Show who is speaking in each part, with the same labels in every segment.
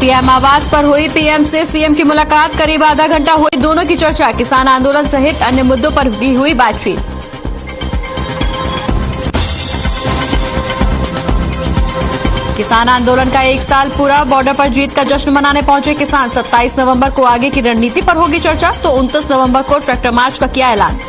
Speaker 1: CM आवास पर हुई पीएम से सीएम की मुलाकात। करीब आधा घंटा हुई दोनों की चर्चा। किसान आंदोलन सहित अन्य मुद्दों पर भी हुई बातचीत। किसान आंदोलन का 1 साल पूरा। बॉर्डर पर जीत का जश्न मनाने पहुंचे किसान। 27 नवंबर को आगे की रणनीति पर होगी चर्चा, तो 29 नवंबर को ट्रैक्टर मार्च का किया ऐलान।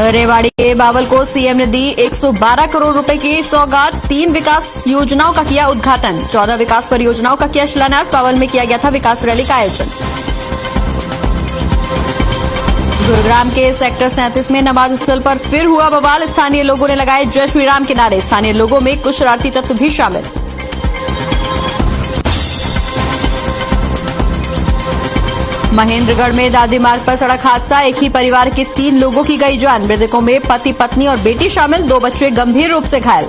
Speaker 1: रेवाड़ी के बावल को सीएम ने दी 112 करोड़ रुपए की सौगात। 3 विकास योजनाओं का किया उद्घाटन। 14 विकास परियोजनाओं का किया शिलान्यास। बावल में किया गया था विकास रैली का आयोजन। गुरुग्राम के सेक्टर 37 में नमाज स्थल पर फिर हुआ बवाल। स्थानीय लोगों ने लगाए जय श्री राम के नारे। स्थानीय लोगों में कुछ शरारती तत्व भी शामिल। महेंद्रगढ़ में दादी मार्ग पर सड़क हादसा। एक ही परिवार के 3 लोगों की गई जान। मृतकों में पति, पत्नी और बेटी शामिल। 2 बच्चे गंभीर रूप से घायल।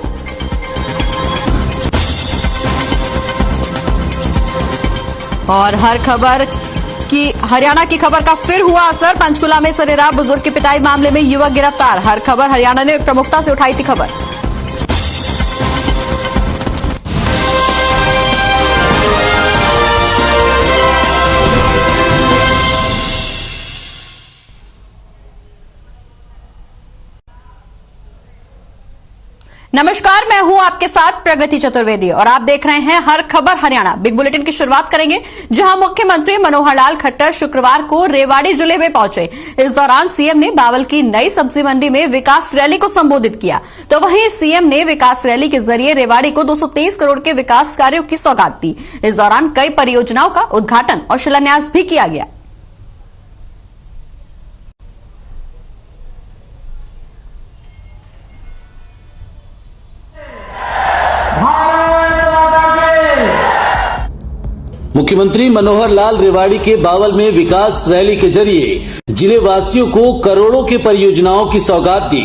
Speaker 1: और हरियाणा की खबर का फिर हुआ असर। पंचकुला में सरेराह बुजुर्ग की पिटाई मामले में युवक गिरफ्तार। हर खबर हरियाणा ने प्रमुखता से उठाई थी खबर। नमस्कार, मैं हूं आपके साथ प्रगति चतुर्वेदी और आप देख रहे हैं हर खबर हरियाणा। बिग बुलेटिन की शुरुआत करेंगे जहां मुख्यमंत्री मनोहर लाल खट्टर शुक्रवार को रेवाड़ी जिले में पहुंचे। इस दौरान सीएम ने बावल की नई सब्जी मंडी में विकास रैली को संबोधित किया, तो वहीं सीएम ने विकास रैली के जरिए रेवाड़ी को 223 करोड़ के विकास कार्यों की सौगात दी। इस दौरान कई परियोजनाओं का उद्घाटन और शिलान्यास भी किया गया।
Speaker 2: मुख्यमंत्री मनोहर लाल रेवाड़ी के बावल में विकास रैली के जरिए जिले वासियों को करोड़ों के परियोजनाओं की सौगात दी।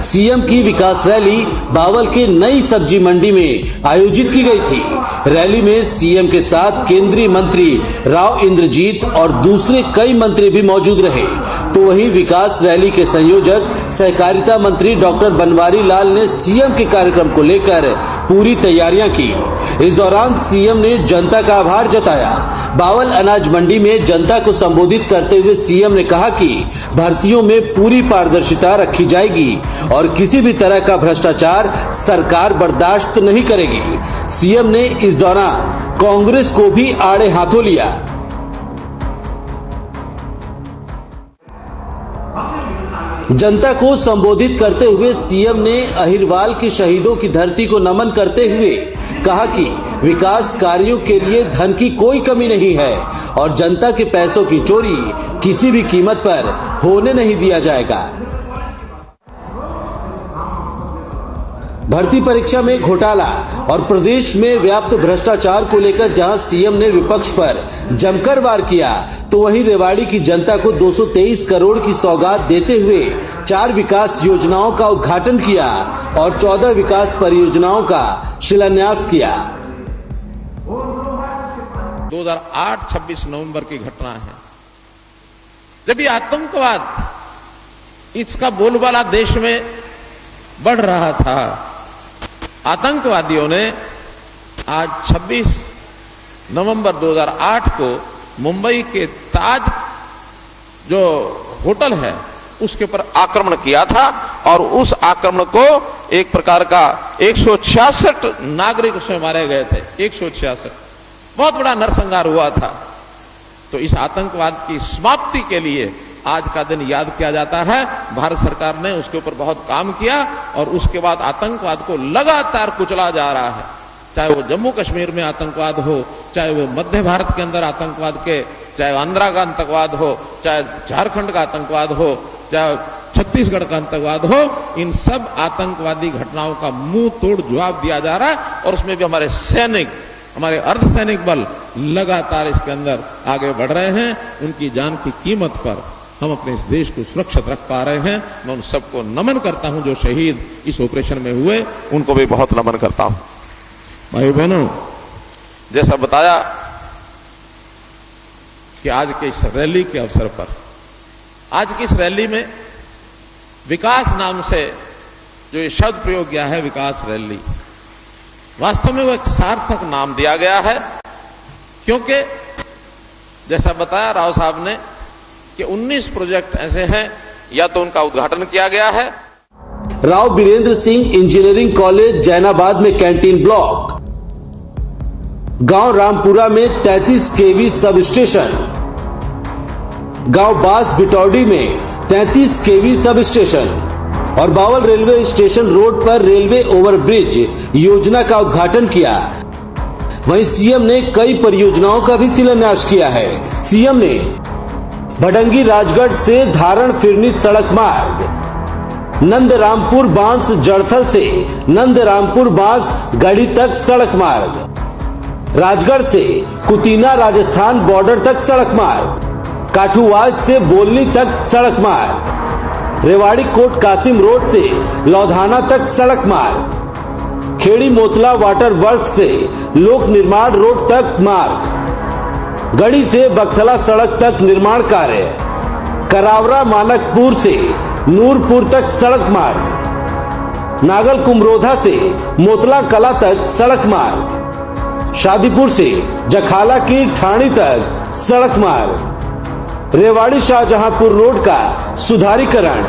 Speaker 2: सीएम की विकास रैली बावल के नई सब्जी मंडी में आयोजित की गई थी। रैली में सीएम के साथ केंद्रीय मंत्री राव इंद्रजीत और दूसरे कई मंत्री भी मौजूद रहे। तो वहीं विकास रैली के संयोजक सहकारिता मंत्री डॉक्टर बनवारी लाल ने सीएम के कार्यक्रम को लेकर पूरी तैयारियां की। इस दौरान सीएम ने जनता का आभार जताया। बावल अनाज मंडी में जनता को संबोधित करते हुए सीएम ने कहा कि भर्तियों में पूरी पारदर्शिता रखी जाएगी और किसी भी तरह का भ्रष्टाचार सरकार बर्दाश्त नहीं करेगी। सीएम ने इस दौरान कांग्रेस को भी आड़े हाथों लिया। जनता को संबोधित करते हुए सीएम ने अहिरवाल के शहीदों की धरती को नमन करते हुए कहा कि विकास कार्यों के लिए धन की कोई कमी नहीं है और जनता के पैसों की चोरी किसी भी कीमत पर होने नहीं दिया जाएगा। भर्ती परीक्षा में घोटाला और प्रदेश में व्याप्त भ्रष्टाचार को लेकर जहां सीएम ने विपक्ष पर जमकर वार किया, तो वहीं रेवाड़ी की जनता को 223 करोड़ की सौगात देते हुए 4 विकास योजनाओं का उद्घाटन किया और 14 विकास परियोजनाओं का शिलान्यास किया।
Speaker 3: 2008 26 नवंबर की घटना है, जब ये आतंकवाद इसका बोलबाला देश में बढ़ रहा था। आतंकवादियों ने आज 26 नवंबर 2008 को मुंबई के ताज जो होटल है उसके ऊपर आक्रमण किया था और उस आक्रमण को एक प्रकार का 166 नागरिक उसमें मारे गए थे। 166 बहुत बड़ा नरसंहार हुआ था। तो इस आतंकवाद की समाप्ति के लिए आज का दिन याद किया जाता है। भारत सरकार ने उसके ऊपर बहुत काम किया और उसके बाद आतंकवाद को लगातार कुचला जा रहा है। चाहे वो जम्मू कश्मीर में आतंकवाद हो, चाहे वो मध्य भारत के अंदर आतंकवाद के, चाहे आंध्रा का आतंकवाद हो, चाहे झारखंड का आतंकवाद हो, चाहे छत्तीसगढ़ का आतंकवाद हो, इन सब आतंकवादी घटनाओं का मुंह तोड़ जवाब दिया जा रहा है। और उसमें भी हमारे सैनिक, हमारे अर्धसैनिक बल लगातार इसके अंदर आगे बढ़ रहे हैं। उनकी जान की कीमत पर हम अपने इस देश को सुरक्षित रख पा रहे हैं। मैं उन सबको नमन करता हूं जो शहीद इस ऑपरेशन में हुए, उनको भी बहुत नमन करता हूं। भाई बहनों, जैसा बताया कि आज के इस रैली के अवसर पर, आज की इस रैली में विकास नाम से जो ये शब्द प्रयोग किया है विकास रैली, वास्तव में वो एक सार्थक नाम दिया गया है, क्योंकि जैसा बताया राव साहब ने कि 19 प्रोजेक्ट ऐसे हैं, या तो उनका उद्घाटन किया गया है।
Speaker 2: राव बीरेंद्र सिंह इंजीनियरिंग कॉलेज जैनाबाद में कैंटीन ब्लॉक, गांव रामपुरा में 33 केवी सब स्टेशन, गांव बास बिटौडी में 33 केवी सब स्टेशन और बावल रेलवे स्टेशन रोड पर रेलवे ओवरब्रिज योजना का उद्घाटन किया। वहीं सीएम ने कई परियोजनाओं का भी शिलान्यास किया है। सीएम ने भडंगी राजगढ़ से धारण फिरनी सड़क मार्ग, नंदरामपुर बांस जड़थल से नंदरामपुर बांस गढ़ी तक सड़क मार्ग, राजगढ़ से कुतीना राजस्थान बॉर्डर तक सड़क मार्ग, काठूवाज से बोलनी तक सड़क मार्ग, रेवाड़ी कोट कासिम रोड से लौधाना तक सड़क मार्ग, खेड़ी मोतला वाटर वर्क से लोक निर्माण रोड तक मार्ग, गढ़ी से बखला सड़क तक निर्माण कार्य, करावरा मानकपुर से नूरपुर तक सड़क मार्ग, नागल कुमरोधा से मोतला कला तक सड़क मार्ग, शादीपुर से जखाला की ठाणी तक सड़क मार्ग, रेवाड़ी शाहजहांपुर रोड का सुधारीकरण,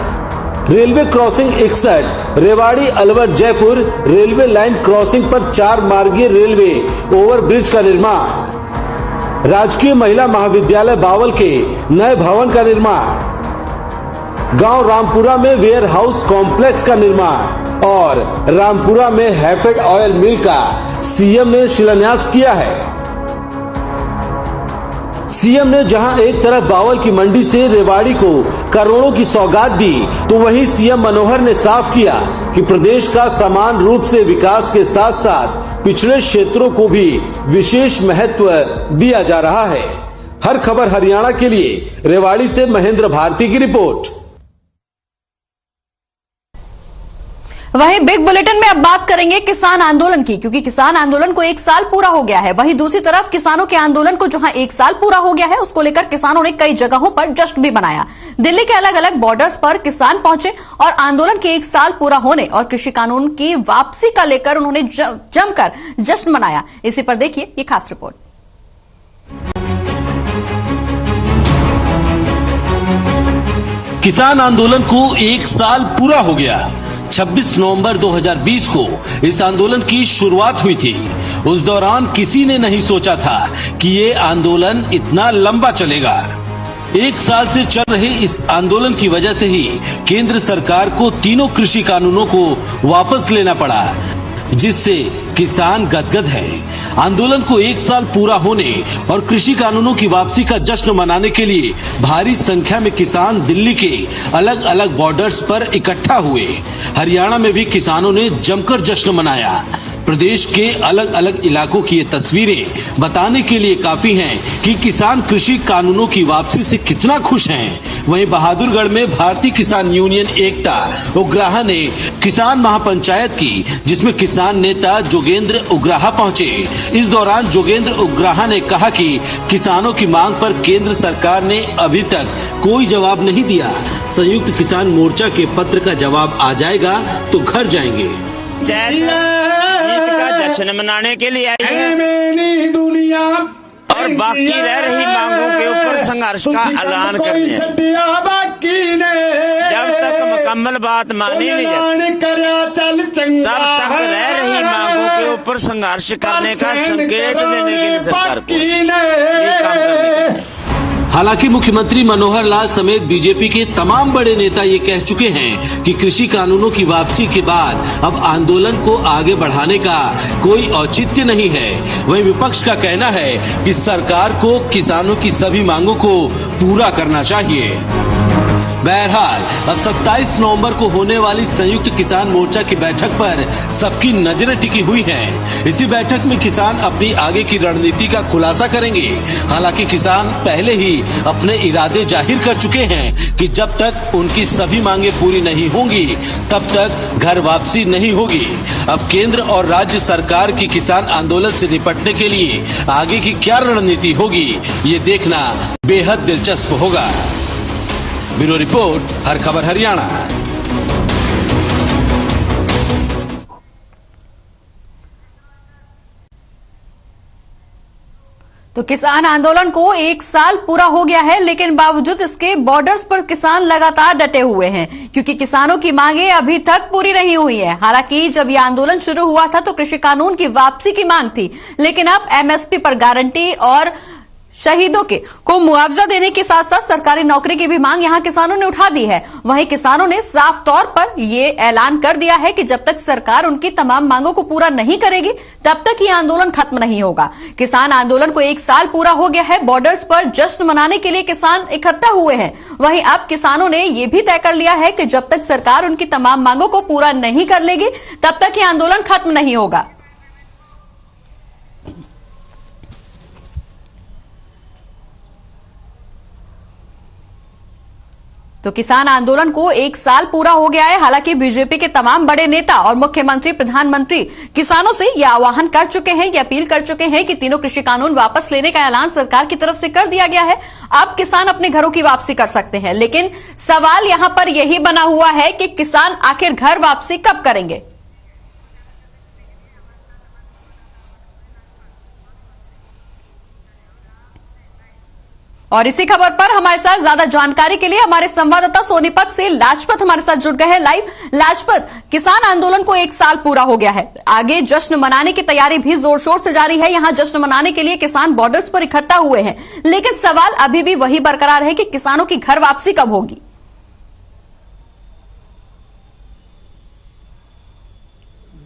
Speaker 2: railway crossing 61 Rewari Alwar Jaipur railway line crossing पर 4 मार्गीय रेलवे ओवरब्रिज का निर्माण, राजकीय महिला महाविद्यालय बावल के नए भवन का निर्माण, गांव रामपुरा में वेयर हाउस कॉम्प्लेक्स का निर्माण और रामपुरा में हैफेड ऑयल मिल का सीएम ने शिलान्यास किया है। सीएम ने जहां एक तरफ बावल की मंडी से रेवाड़ी को करोड़ों की सौगात दी, तो वहीं सीएम मनोहर ने साफ किया कि प्रदेश का समान रूप से विकास के साथ साथ पिछड़े क्षेत्रों को भी विशेष महत्व दिया जा रहा है। हर खबर हरियाणा के लिए रेवाड़ी से महेंद्र भारती की रिपोर्ट।
Speaker 1: वहीं बिग बुलेटिन में अब बात करेंगे किसान आंदोलन की, क्योंकि किसान आंदोलन को 1 साल पूरा हो गया है। वहीं दूसरी तरफ किसानों के आंदोलन को जहां 1 साल पूरा हो गया है, उसको लेकर किसानों ने कई जगहों पर जश्न भी मनाया। दिल्ली के अलग अलग बॉर्डर्स पर किसान पहुंचे और आंदोलन के 1 साल पूरा होने और कृषि कानून की वापसी का लेकर उन्होंने जमकर जश्न मनाया। इसी पर देखिए ये खास रिपोर्ट।
Speaker 2: किसान आंदोलन को 1 साल पूरा हो गया। 26 नवंबर 2020 को इस आंदोलन की शुरुआत हुई थी। उस दौरान किसी ने नहीं सोचा था कि ये आंदोलन इतना लंबा चलेगा। 1 साल से चल रहे इस आंदोलन की वजह से ही केंद्र सरकार को तीनों कृषि कानूनों को वापस लेना पड़ा, जिससे किसान गदगद है। आंदोलन को 1 साल पूरा होने और कृषि कानूनों की वापसी का जश्न मनाने के लिए भारी संख्या में किसान दिल्ली के अलग अलग बॉर्डर्स पर इकट्ठा हुए। हरियाणा में भी किसानों ने जमकर जश्न मनाया। प्रदेश के अलग अलग इलाकों की ये तस्वीरें बताने के लिए काफी हैं कि किसान कृषि कानूनों की वापसी से कितना खुश हैं। वहीं बहादुरगढ़ में भारतीय किसान यूनियन एकता उग्राहा ने किसान महापंचायत की, जिसमें किसान नेता जोगेंद्र उग्राहा पहुंचे। इस दौरान जोगेंद्र उग्राहा ने कहा कि किसानों की मांग पर केंद्र सरकार ने अभी तक कोई जवाब नहीं दिया। संयुक्त किसान मोर्चा के पत्र का जवाब आ जाएगा तो घर जाएंगे।
Speaker 4: ईद का जश्न मनाने के लिए आई है दुनिया और बाकी रह रही मांगों के ऊपर संघर्ष का ऐलान करने हैं। जब तक मुकम्मल बात मानी नहीं जाती तब तक रह रही मांगों के ऊपर संघर्ष करने का संकेत देने के लिए सरकार को ये काम करने के।
Speaker 2: हालांकि मुख्यमंत्री मनोहर लाल समेत बीजेपी के तमाम बड़े नेता ये कह चुके हैं कि कृषि कानूनों की वापसी के बाद अब आंदोलन को आगे बढ़ाने का कोई औचित्य नहीं है। वहीं विपक्ष का कहना है कि सरकार को किसानों की सभी मांगों को पूरा करना चाहिए। बहरहाल अब 27 नवंबर को होने वाली संयुक्त किसान मोर्चा की बैठक पर सबकी नजरें टिकी हुई हैं। इसी बैठक में किसान अपनी आगे की रणनीति का खुलासा करेंगे। हालांकि किसान पहले ही अपने इरादे जाहिर कर चुके हैं कि जब तक उनकी सभी मांगे पूरी नहीं होंगी तब तक घर वापसी नहीं होगी। अब केंद्र और राज्य सरकार की किसान आंदोलन से निपटने के लिए आगे की क्या रणनीति होगी, ये देखना बेहद दिलचस्प होगा। ब्यूरो रिपोर्ट, हर खबर हरियाणा।
Speaker 1: तो किसान आंदोलन को 1 साल पूरा हो गया है, लेकिन बावजूद इसके बॉर्डर्स पर किसान लगातार डटे हुए हैं, क्योंकि किसानों की मांगे अभी तक पूरी नहीं हुई है। हालांकि जब यह आंदोलन शुरू हुआ था तो कृषि कानून की वापसी की मांग थी, लेकिन अब एमएसपी पर गारंटी और शहीदों को मुआवजा देने के साथ साथ सरकारी नौकरी की भी मांग यहां किसानों ने उठा दी है। वहीं किसानों ने साफ तौर पर यह ऐलान कर दिया है कि जब तक सरकार उनकी तमाम मांगों को पूरा नहीं करेगी तब तक ये आंदोलन खत्म नहीं होगा। किसान आंदोलन को 1 साल पूरा हो गया है। बॉर्डर्स पर जश्न मनाने के लिए किसान इकट्ठा हुए हैं। वहीं अब किसानों ने यह भी तय कर लिया है कि जब तक सरकार उनकी तमाम मांगों को पूरा नहीं कर लेगी तब तक ये आंदोलन खत्म नहीं होगा। तो किसान आंदोलन को 1 साल पूरा हो गया है। हालांकि बीजेपी के तमाम बड़े नेता और मुख्यमंत्री, प्रधानमंत्री किसानों से यह आह्वान कर चुके हैं, यह अपील कर चुके हैं कि तीनों कृषि कानून वापस लेने का ऐलान सरकार की तरफ से कर दिया गया है। अब किसान अपने घरों की वापसी कर सकते हैं, लेकिन सवाल यहां पर यही बना हुआ है कि किसान आखिर घर वापसी कब करेंगे। और इसी खबर पर हमारे साथ ज्यादा जानकारी के लिए हमारे संवाददाता सोनीपत से लाजपत हमारे साथ जुड़ गए हैं लाइव। लाजपत, किसान आंदोलन को 1 साल पूरा हो गया है, आगे जश्न मनाने की तैयारी भी जोर शोर से जारी है। यहां जश्न मनाने के लिए किसान बॉर्डर्स पर इकट्ठा हुए हैं, लेकिन सवाल अभी भी वही बरकरार है कि किसानों की घर वापसी कब होगी।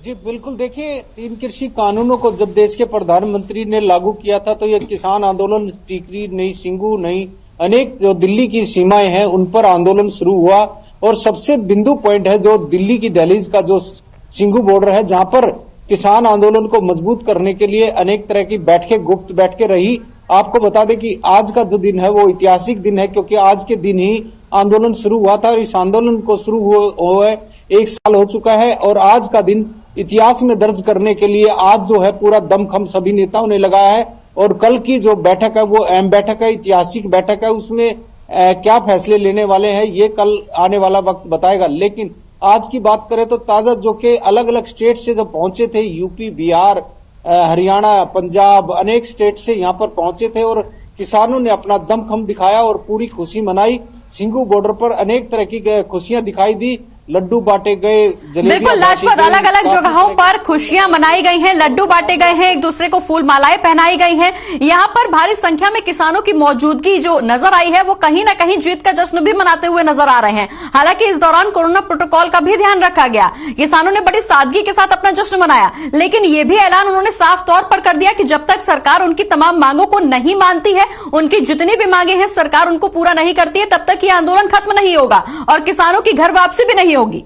Speaker 5: जी बिल्कुल, देखिए 3 कृषि कानूनों को जब देश के प्रधानमंत्री ने लागू किया था तो ये किसान आंदोलन टिकरी नहीं, सिंगू नहीं, अनेक जो दिल्ली की सीमाएं हैं उन पर आंदोलन शुरू हुआ। और सबसे बिंदु पॉइंट है जो दिल्ली की दहलीज का जो सिंगू बॉर्डर है, जहां पर किसान आंदोलन को मजबूत करने के लिए अनेक तरह की बैठकें, गुप्त बैठकें रही। आपको बता दें कि आज का जो दिन है वो ऐतिहासिक दिन है, क्योंकि आज के दिन ही आंदोलन शुरू हुआ था और इस आंदोलन को शुरू हुए 1 साल हो चुका है। और आज का दिन इतिहास में दर्ज करने के लिए आज जो है पूरा दमखम सभी नेताओं ने लगाया है। और कल की जो बैठक है वो अहम बैठक है, ऐतिहासिक बैठक है। उसमें क्या फैसले लेने वाले हैं ये कल आने वाला वक्त बताएगा। लेकिन आज की बात करें तो ताजा जो के अलग अलग स्टेट से जब पहुंचे थे, यूपी, बिहार, हरियाणा, पंजाब, अनेक स्टेट से यहाँ पर पहुंचे थे और किसानों ने अपना दमखम दिखाया और पूरी खुशी मनाई। सिंगू बॉर्डर पर अनेक तरह की खुशियां दिखाई दी, लड्डू बांटे गए।
Speaker 1: बिल्कुल लाजपत, अलग अलग जगहों पर खुशियां मनाई गई हैं, लड्डू बांटे गए हैं, एक दूसरे को फूल मालाएं पहनाई गई हैं। यहां पर भारी संख्या में किसानों की मौजूदगी जो नजर आई है वो कहीं ना कहीं जीत का जश्न भी मनाते हुए नजर आ रहे हैं। हालांकि इस दौरान कोरोना प्रोटोकॉल का भी ध्यान रखा गया। किसानों ने बड़ी सादगी के साथ अपना जश्न मनाया, लेकिन ये भी ऐलान उन्होंने साफ तौर पर कर दिया कि जब तक सरकार उनकी तमाम मांगों को नहीं मानती है, उनकी जितनी भी मांगे हैं सरकार उनको पूरा नहीं करती है, तब तक ये आंदोलन खत्म नहीं होगा और किसानों की घर वापसी भी नहीं होगी।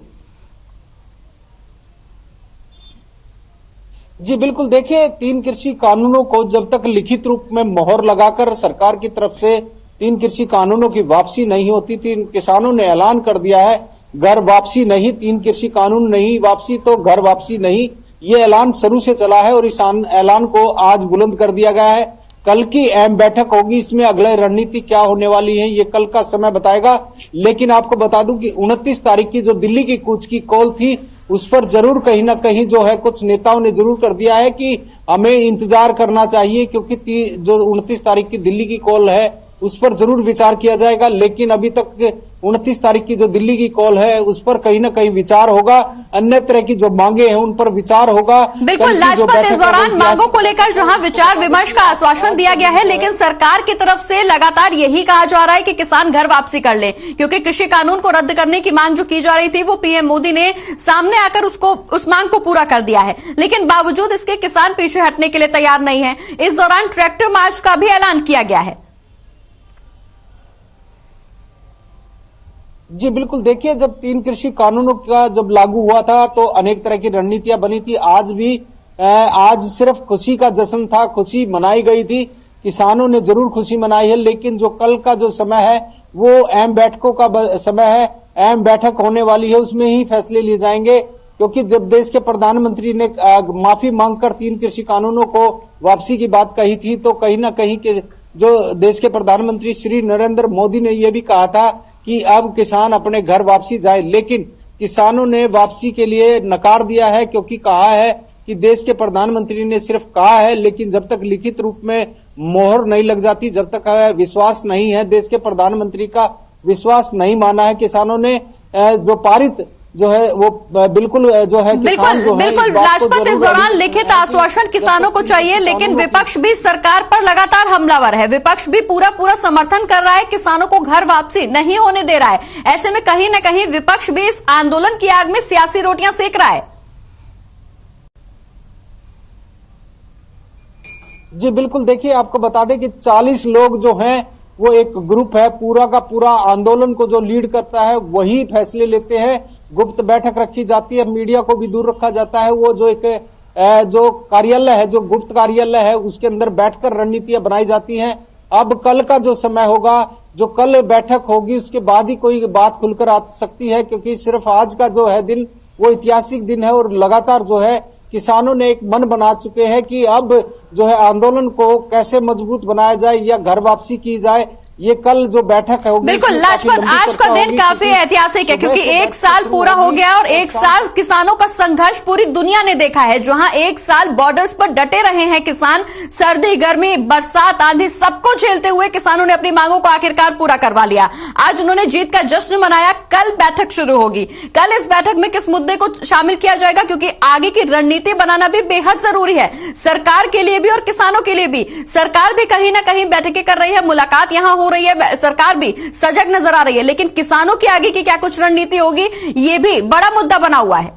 Speaker 5: जी बिल्कुल, देखिए 3 कृषि कानूनों को जब तक लिखित रूप में मोहर लगाकर सरकार की तरफ से 3 कृषि कानूनों की वापसी नहीं होती थी, किसानों ने ऐलान कर दिया है घर वापसी नहीं, 3 कृषि कानून नहीं वापसी तो घर वापसी नहीं। ये ऐलान शुरू से चला है और इस ऐलान को आज बुलंद कर दिया गया है। कल की अहम बैठक होगी, इसमें अगली रणनीति क्या होने वाली है ये कल का समय बताएगा। लेकिन आपको बता दूं कि 29 तारीख की जो दिल्ली की कूच की कॉल थी उस पर जरूर कहीं ना कहीं जो है कुछ नेताओं ने जरूर कर दिया है कि हमें इंतजार करना चाहिए, क्योंकि जो 29 तारीख की दिल्ली की कॉल है उस पर जरूर विचार किया जाएगा। लेकिन अभी तक 29 तारीख की जो दिल्ली की कॉल है उस पर कहीं ना कहीं विचार होगा, अन्य तरह की जो मांगे हैं उन पर विचार होगा।
Speaker 1: बिल्कुल लाजपत, इस दौरान मांगों को लेकर जहां विचार विमर्श का आश्वासन दिया गया है, लेकिन सरकार की तरफ से लगातार यही कहा जा रहा है कि किसान घर वापसी कर ले, क्योंकि कृषि कानून को रद्द करने की मांग जो की जा रही थी वो पीएम मोदी ने सामने आकर उस मांग को पूरा कर दिया है। लेकिन बावजूद इसके किसान पीछे हटने के लिए तैयार नहीं है। इस दौरान ट्रैक्टर मार्च का भी ऐलान किया गया है।
Speaker 5: जी बिल्कुल, देखिए जब 3 कृषि कानूनों का जब लागू हुआ था तो अनेक तरह की रणनीतियां बनी थी। आज भी आज सिर्फ खुशी का जश्न था, खुशी मनाई गई थी, किसानों ने जरूर खुशी मनाई है। लेकिन जो कल का जो समय है वो अहम बैठकों का समय है, अहम बैठक होने वाली है, उसमें ही फैसले लिए जाएंगे। क्योंकि जब देश के प्रधानमंत्री ने माफी मांगकर 3 कृषि कानूनों को वापसी की बात कही थी तो कहीं ना कहीं के जो देश के प्रधानमंत्री श्री नरेंद्र मोदी ने यह भी कहा था कि अब किसान अपने घर वापसी जाए। लेकिन किसानों ने वापसी के लिए नकार दिया है, क्योंकि कहा है कि देश के प्रधानमंत्री ने सिर्फ कहा है, लेकिन जब तक लिखित रूप में मोहर नहीं लग जाती, जब तक विश्वास नहीं है, देश के प्रधानमंत्री का विश्वास नहीं माना है, किसानों ने जो पारित जो है वो बिल्कुल जो है
Speaker 1: बिल्कुल राजपथ, इस दौरान लिखित आश्वासन किसानों को चाहिए, लेकिन विपक्ष भी सरकार पर लगातार हमलावर है। विपक्ष भी पूरा समर्थन कर रहा है, किसानों को घर वापसी नहीं होने दे रहा है। ऐसे में कहीं न कहीं विपक्ष भी इस आंदोलन की आग में सियासी रोटियां सेक रहा है।
Speaker 5: जी बिल्कुल, देखिए आपको बता दें कि 40 लोग जो हैं वो एक ग्रुप है, पूरा का पूरा आंदोलन को जो लीड करता है वही फैसले लेते हैं। गुप्त बैठक रखी जाती है, मीडिया को भी दूर रखा जाता है। वो जो एक जो कार्यालय है, जो गुप्त कार्यालय है, उसके अंदर बैठकर रणनीतियां बनाई जाती हैं। अब कल का जो समय होगा, जो कल बैठक होगी, उसके बाद ही कोई बात खुलकर आ सकती है, क्योंकि सिर्फ आज का जो है दिन वो ऐतिहासिक दिन है और लगातार जो है किसानों ने एक मन बना चुके हैं कि अब जो है आंदोलन को कैसे मजबूत बनाया जाए या घर वापसी की जाए। ये कल जो बैठक है
Speaker 1: बिल्कुल लाजपत, आज का दिन काफी ऐतिहासिक है, क्योंकि एक साल पूरा हो गया और एक साल किसानों का संघर्ष पूरी दुनिया ने देखा है। जहां एक साल बॉर्डर्स पर डटे रहे हैं किसान, सर्दी गर्मी बरसात आंधी सबको झेलते हुए किसानों ने अपनी मांगों को आखिरकार पूरा करवा लिया। आज उन्होंने जीत का जश्न मनाया। कल बैठक शुरू होगी। कल इस बैठक में किस मुद्दे को शामिल किया जाएगा, क्योंकि आगे की रणनीति बनाना भी बेहद जरूरी है, सरकार के लिए भी और किसानों के लिए भी। सरकार भी कहीं ना कहीं बैठकें कर रही है, मुलाकात यहां हो रही है, सरकार भी सजग नजर आ रही है, लेकिन किसानों की आगे की क्या कुछ रणनीति होगी, यह भी बड़ा मुद्दा बना हुआ है।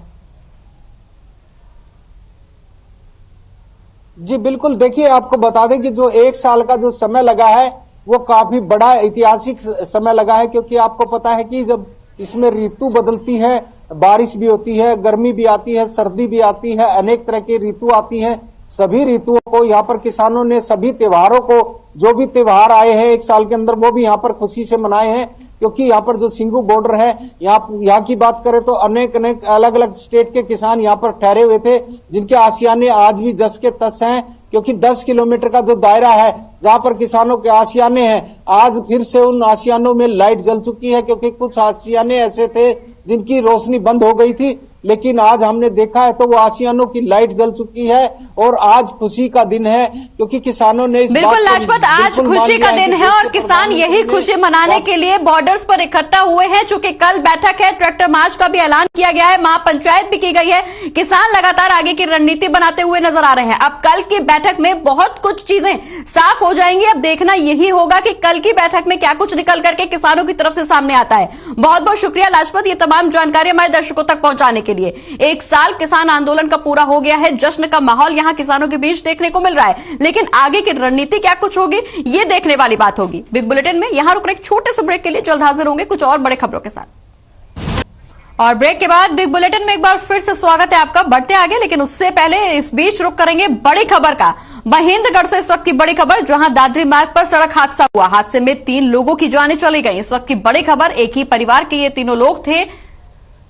Speaker 5: जी बिल्कुल, देखिए आपको बता दें कि जो एक साल का जो समय लगा है वो काफी बड़ा ऐतिहासिक समय लगा है, क्योंकि आपको पता है कि जब इसमें ऋतु बदलती है, बारिश भी होती है, गर्मी भी आती है, सर्दी भी आती है, अनेक तरह की ऋतु आती है। सभी ऋतुओं को यहाँ पर किसानों ने, सभी त्योहारों को, जो भी त्योहार आए हैं एक साल के अंदर, वो भी यहाँ पर खुशी से मनाए हैं। क्योंकि यहाँ पर जो सिंगू बॉर्डर है, यहाँ की बात करें तो अनेक अलग अलग स्टेट के किसान यहाँ पर ठहरे हुए थे, जिनके आशियाने आज भी जस के तस हैं। क्योंकि 10 किलोमीटर का जो दायरा है जहाँ पर किसानों के आशियाने हैं, आज फिर से उन आशियानों में लाइट जल चुकी है। क्योंकि कुछ आशियाने ऐसे थे जिनकी रोशनी बंद हो गई थी, लेकिन आज हमने देखा है तो वो आशियानों की लाइट जल चुकी है और आज खुशी का दिन है, क्योंकि किसानों ने इस
Speaker 1: बिल्कुल लाजपत, आज खुशी का दिन है और किसान यही खुशी मनाने के लिए बॉर्डर्स पर इकट्ठा हुए हैं। चूंकि कल बैठक है, ट्रैक्टर मार्च का भी ऐलान किया गया है, महापंचायत भी की गई है, किसान लगातार आगे की रणनीति बनाते हुए नजर आ रहे हैं। अब कल की बैठक में बहुत कुछ चीजें साफ हो जाएंगी। अब देखना यही होगा कि कल की बैठक में क्या कुछ निकल करके किसानों की तरफ से सामने आता है। बहुत बहुत शुक्रिया लाजपत, ये तमाम जानकारी हमारे दर्शकों तक पहुंचाने के लिए। एक साल किसान आंदोलन का पूरा हो गया है, जश्न का माहौल यहां किसानों के बीच देखने को मिल रहा है, लेकिन आगे की रणनीति क्या कुछ होगी ये देखने वाली बात होगी। बिग बुलेटिन में यहां रुक रहे एक छोटे से ब्रेक के लिए, जल्द हाजिर होंगे कुछ और बड़े खबरों के साथ। और ब्रेक के बाद बिग बुलेटिन में एक बार फिर से स्वागत है आपका। बढ़ते आगे, लेकिन उससे पहले इस बीच रुक करेंगे बड़ी खबर का। महेंद्रगढ़ से इस वक्त की बड़ी खबर, जहां दादरी मार्ग पर सड़क हादसा हुआ, हादसे में 3 लोगों की जानें चली गई। इस वक्त की बड़ी खबर, एक ही परिवार के ये तीनों लोग थे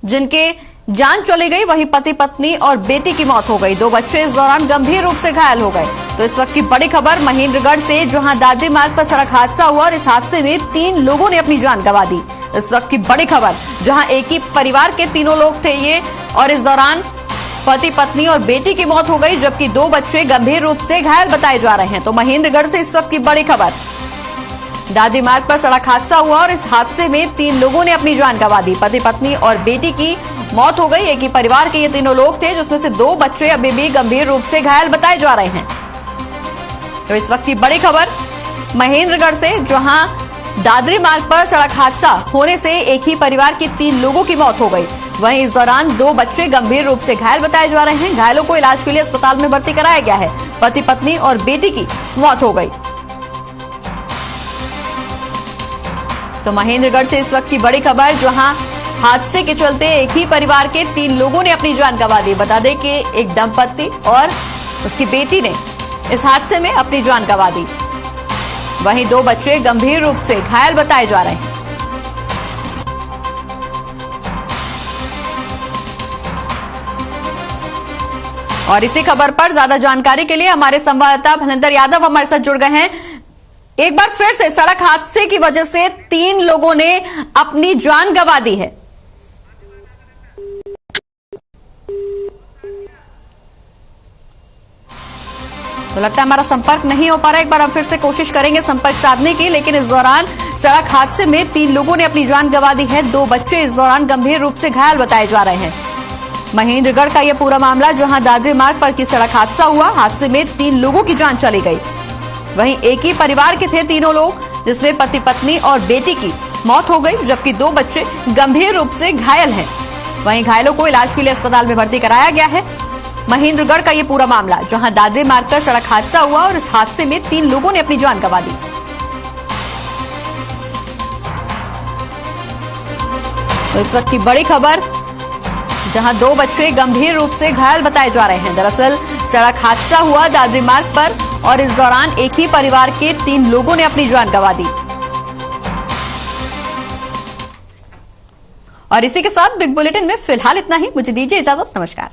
Speaker 1: जिनके जान चली गई, वहीं पति पत्नी और बेटी की मौत हो गई। 2 बच्चे इस दौरान गंभीर रूप से घायल हो गए। तो इस वक्त की बड़ी खबर महेंद्रगढ़ से, जहां दादरी मार्ग पर सड़क हादसा हुआ और इस हादसे में 3 लोगों ने अपनी जान गंवा दी। इस वक्त की बड़ी खबर, जहां एक ही परिवार के तीनों लोग थे ये, और इस दौरान पति पत्नी और बेटी की मौत हो गई, जबकि 2 बच्चे गंभीर रूप से घायल बताए जा रहे हैं। तो महेंद्रगढ़ से इस वक्त की बड़ी खबर, दादरी मार्ग पर सड़क हादसा हुआ और इस हादसे में 3 लोगों ने अपनी जान गंवा दी। पति पत्नी और बेटी की मौत हो गई। एक ही परिवार के ये तीनों लोग थे, जिसमें से 2 बच्चे अभी भी गंभीर रूप से घायल बताए जा रहे हैं। तो इस वक्त की बड़ी खबर महेंद्रगढ़ से, जहां दादरी मार्ग पर सड़क हादसा होने से एक ही परिवार के 3 लोगों की मौत हो गई। वहीं इस दौरान 2 बच्चे गंभीर रूप से घायल बताए जा रहे हैं। घायलों को इलाज के लिए अस्पताल में भर्ती कराया गया है। पति पत्नी और बेटी की मौत हो गई। तो महेंद्रगढ़ से इस वक्त की बड़ी खबर, जहां हादसे के चलते एक ही परिवार के 3 लोगों ने अपनी जान गंवा दी। बता दें कि एक दंपत्ति और उसकी बेटी ने इस हादसे में अपनी जान गंवा दी। वहीं 2 बच्चे गंभीर रूप से घायल बताए जा रहे हैं। और इसी खबर पर ज्यादा जानकारी के लिए हमारे संवाददाता भलिंदर यादव हमारे साथ जुड़ गए हैं। एक बार फिर से सड़क हादसे की वजह से 3 लोगों ने अपनी जान गंवा दी है। तो लगता है हमारा संपर्क नहीं हो पा रहा है। एक बार हम फिर से कोशिश करेंगे संपर्क साधने की, लेकिन इस दौरान सड़क हादसे में 3 लोगों ने अपनी जान गंवा दी है। 2 बच्चे इस दौरान गंभीर रूप से घायल बताए जा रहे हैं। महेंद्रगढ़ का यह पूरा मामला, जहां दादरी मार्ग पर की सड़क हादसा हुआ। हादसे में 3 लोगों की जान चली गई। वहीं एक ही परिवार के थे तीनों लोग, जिसमें पति पत्नी और बेटी की मौत हो गई, जबकि 2 बच्चे गंभीर रूप से घायल हैं। वहीं घायलों को इलाज के लिए अस्पताल में भर्ती कराया गया है। महेंद्रगढ़ का ये पूरा मामला, जहां दादरी मार्ग पर सड़क हादसा हुआ और इस हादसे में 3 लोगों ने अपनी जान गंवा दी। तो इस वक्त की बड़ी खबर, जहां 2 बच्चे गंभीर रूप से घायल बताए जा रहे हैं। दरअसल सड़क हादसा हुआ दादरी मार्ग पर और इस दौरान एक ही परिवार के 3 लोगों ने अपनी जान गंवा दी। और इसी के साथ बिग बुलेटिन में फिलहाल इतना ही। मुझे दीजिए इजाजत। नमस्कार।